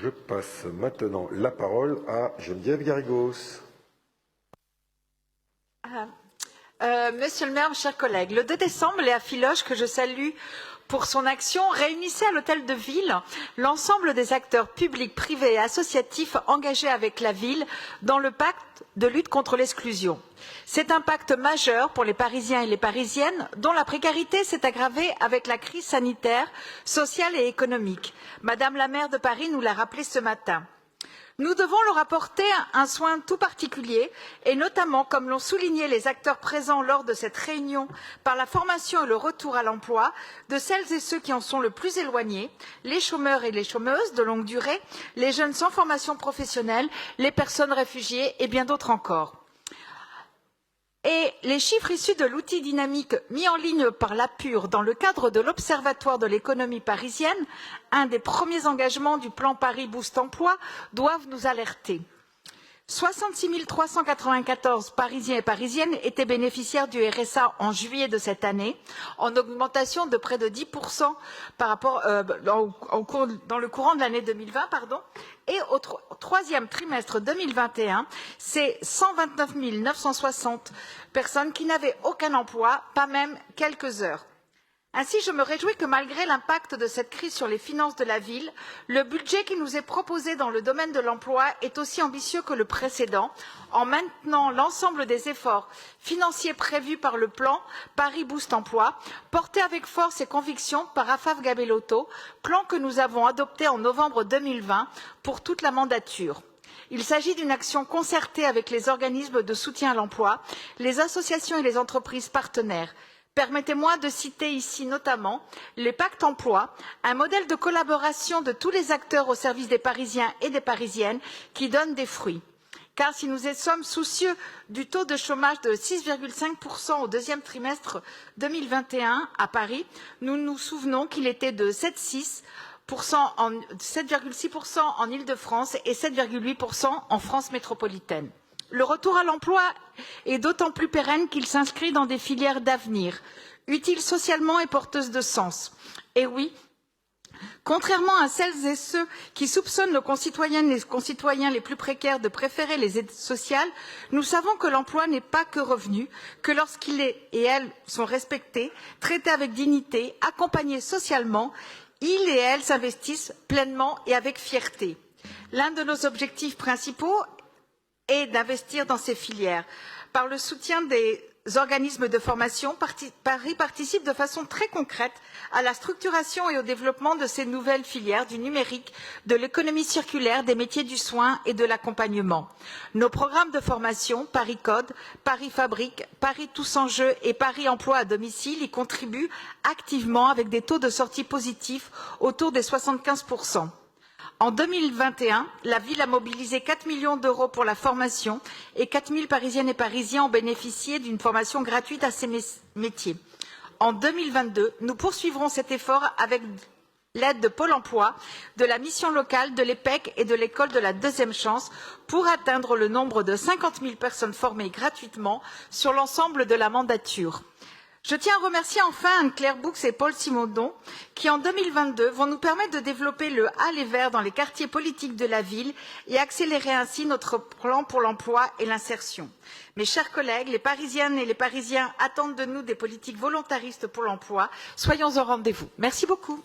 Je passe maintenant la parole à Geneviève Garrigos. Monsieur le maire, chers collègues, le 2 décembre, Léa Filoche, que je salue pour son action, réunissait à l'hôtel de ville l'ensemble des acteurs publics, privés et associatifs engagés avec la ville dans le pacte de lutte contre l'exclusion. C'est un pacte majeur pour les Parisiens et les Parisiennes dont la précarité s'est aggravée avec la crise sanitaire, sociale et économique. Madame la maire de Paris nous l'a rappelé ce matin. Nous devons leur apporter un soin tout particulier et notamment, comme l'ont souligné les acteurs présents lors de cette réunion, par la formation et le retour à l'emploi de celles et ceux qui en sont le plus éloignés, les chômeurs et les chômeuses de longue durée, les jeunes sans formation professionnelle, les personnes réfugiées et bien d'autres encore. Et les chiffres issus de l'outil dynamique mis en ligne par l'APUR dans le cadre de l'Observatoire de l'économie parisienne, un des premiers engagements du plan Paris Boost Emploi, doivent nous alerter. 66 394 Parisiens et Parisiennes étaient bénéficiaires du RSA en juillet de cette année, en augmentation de près de 10% par rapport, dans le courant de l'année 2020, et au troisième trimestre 2021, c'est 129 960 personnes qui n'avaient aucun emploi, pas même quelques heures. Ainsi, je me réjouis que malgré l'impact de cette crise sur les finances de la ville, le budget qui nous est proposé dans le domaine de l'emploi est aussi ambitieux que le précédent, en maintenant l'ensemble des efforts financiers prévus par le plan Paris Boost Emploi, porté avec force et conviction par Afaf Gabellotto, plan que nous avons adopté en novembre 2020 pour toute la mandature. Il s'agit d'une action concertée avec les organismes de soutien à l'emploi, les associations et les entreprises partenaires. Permettez-moi de citer ici notamment les pactes emploi, un modèle de collaboration de tous les acteurs au service des Parisiens et des Parisiennes qui donne des fruits. Car si nous sommes soucieux du taux de chômage de 6,5% au deuxième trimestre 2021 à Paris, nous nous souvenons qu'il était de 7,6% en Île-de-France et 7,8% en France métropolitaine. Le retour à l'emploi est d'autant plus pérenne qu'il s'inscrit dans des filières d'avenir, utiles socialement et porteuses de sens. Et oui, contrairement à celles et ceux qui soupçonnent nos concitoyennes et les concitoyens les plus précaires de préférer les aides sociales, nous savons que l'emploi n'est pas que revenu, que lorsqu'il et elles sont respectés, traités avec dignité, accompagnés socialement, ils et elles s'investissent pleinement et avec fierté. L'un de nos objectifs principaux et d'investir dans ces filières. Par le soutien des organismes de formation, Paris participe de façon très concrète à la structuration et au développement de ces nouvelles filières du numérique, de l'économie circulaire, des métiers du soin et de l'accompagnement. Nos programmes de formation, Paris Code, Paris Fabrique, Paris Tous en Jeu et Paris Emploi à domicile y contribuent activement avec des taux de sortie positifs autour des 75%. En 2021, la ville a mobilisé 4 millions d'euros pour la formation et 4 000 Parisiennes et Parisiens ont bénéficié d'une formation gratuite à ces métiers. En 2022, nous poursuivrons cet effort avec l'aide de Pôle emploi, de la mission locale, de l'EPEC et de l'école de la deuxième chance pour atteindre le nombre de 50 000 personnes formées gratuitement sur l'ensemble de la mandature. Je tiens à remercier enfin Anne-Claire Boux et Paul Simondon qui, en 2022, vont nous permettre de développer le Aller vert dans les quartiers politiques de la ville et accélérer ainsi notre plan pour l'emploi et l'insertion. Mes chers collègues, les Parisiennes et les Parisiens attendent de nous des politiques volontaristes pour l'emploi. Soyons au rendez-vous. Merci beaucoup.